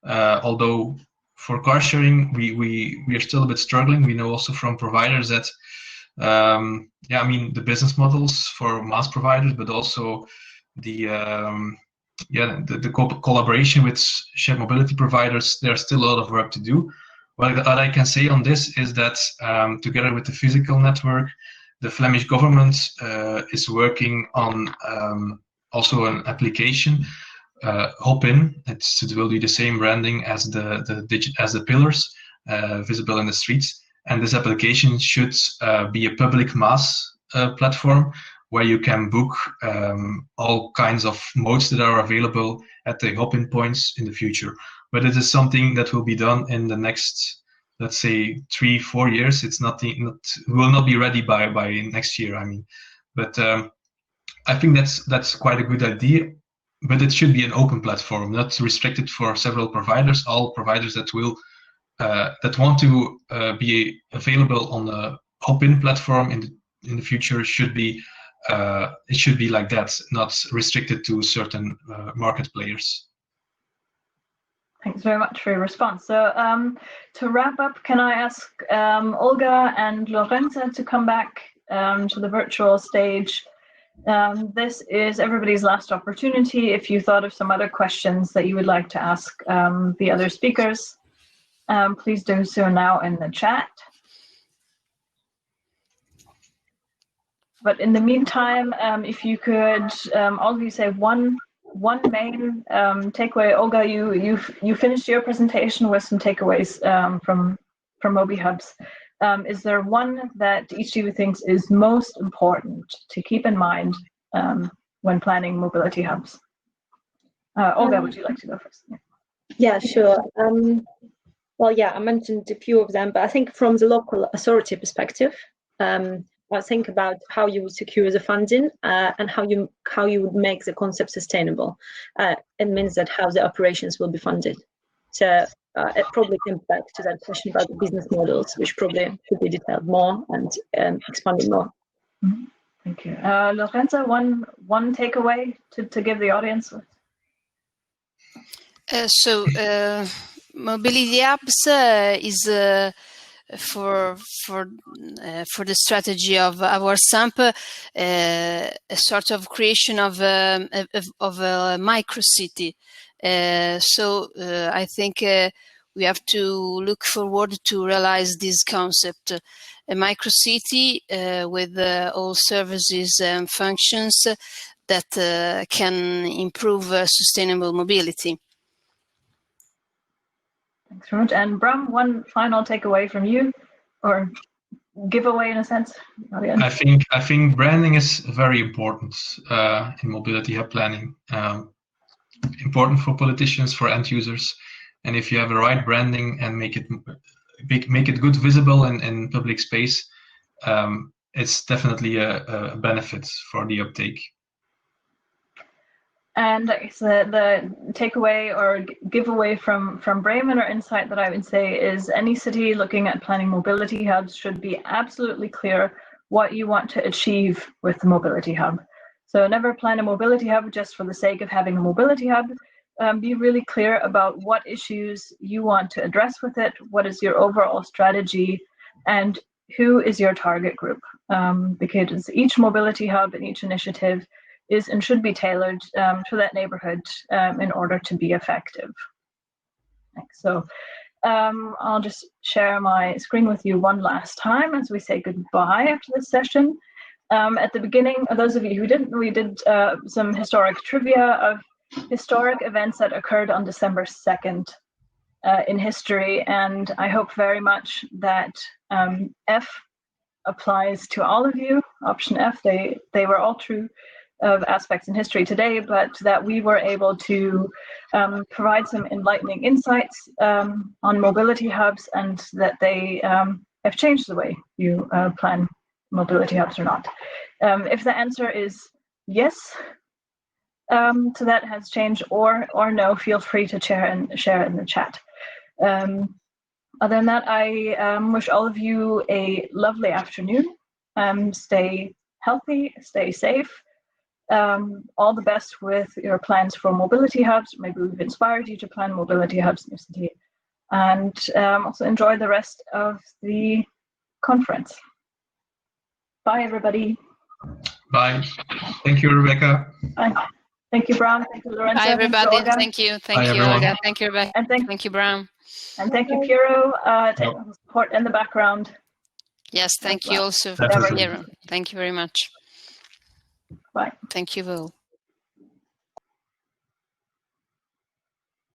Although for car sharing, we are still a bit struggling. We know also from providers that, the business models for mass providers, but also the collaboration with shared mobility providers, there's still a lot of work to do. What I can say on this is that together with the physical network, the Flemish government is working on also an application, Hop-in. It will be the same branding as the pillars visible in the streets. And this application should be a public mass platform where you can book all kinds of modes that are available at the hop-in points in the future. But it is something that will be done in the next, let's say, 3-4 years. It's will not be ready by next year. But I think that's quite a good idea. But it should be an open platform, not restricted for several providers. All providers that want to be available on the hop-in platform in the future should be it should be like that, not restricted to certain market players. Thanks very much for your response. So to wrap up, can I ask Olga and Lorenza to come back to the virtual stage? This is everybody's last opportunity. If you thought of some other questions that you would like to ask the other speakers, please do so now in the chat. But in the meantime, if you could, all of you say one main takeaway. Olga, you finished your presentation with some takeaways from MobiHubs. Is there one that each of you thinks is most important to keep in mind when planning mobility hubs? Olga, would you like to go first? Yeah, sure. I mentioned a few of them, but I think from the local authority perspective, I think about how you would secure the funding and how you would make the concept sustainable. It means that how the operations will be funded. So it probably comes back to that question about the business models, which probably should be detailed more and expanded more. Mm-hmm. Thank you. Lorenza, one takeaway to give the audience with? Mobility hubs is for the strategy of our SAMP a sort of creation of a micro city. I think we have to look forward to realize this concept, a micro city with all services and functions that can improve sustainable mobility. Thanks very much. And Bram, one final takeaway from you, or giveaway in a sense? I think branding is very important in mobility hub planning. Important for politicians, for end users, and if you have the right branding and make it good visible in public space, it's definitely a benefit for the uptake. And the takeaway or giveaway from Bremen or insight that I would say is any city looking at planning mobility hubs should be absolutely clear what you want to achieve with the mobility hub. So never plan a mobility hub just for the sake of having a mobility hub. Be really clear about what issues you want to address with it, what is your overall strategy, and who is your target group. Because each mobility hub and each initiative is and should be tailored to that neighborhood in order to be effective. Thanks. So I'll just share my screen with you one last time as we say goodbye after this session. At the beginning, those of you who didn't, we did some historic trivia of historic events that occurred on December 2nd in history, and I hope very much that F applies to all of you. Option F, they were all true of aspects in history today, but that we were able to provide some enlightening insights on mobility hubs, and that they have changed the way you plan mobility hubs or not. If the answer is yes to that has changed, or no, feel free to share it in the chat. Other than that, I wish all of you a lovely afternoon. Stay healthy, stay safe. all the best with your plans for mobility hubs. Maybe we've inspired you to plan mobility hubs in your city. And also enjoy the rest of the conference. Bye, everybody. Bye. Thank you, Rebecca. Bye. Thank you, Bram. Thank you, Lorenza. Bye, everybody. Thank you, Thank you, Olga. Thank you, Rebecca. And thank you, Bram. And thank you, Piero, technical support in the background. Yes, thank you also for here. Thank you very much. Bye. Thank you all.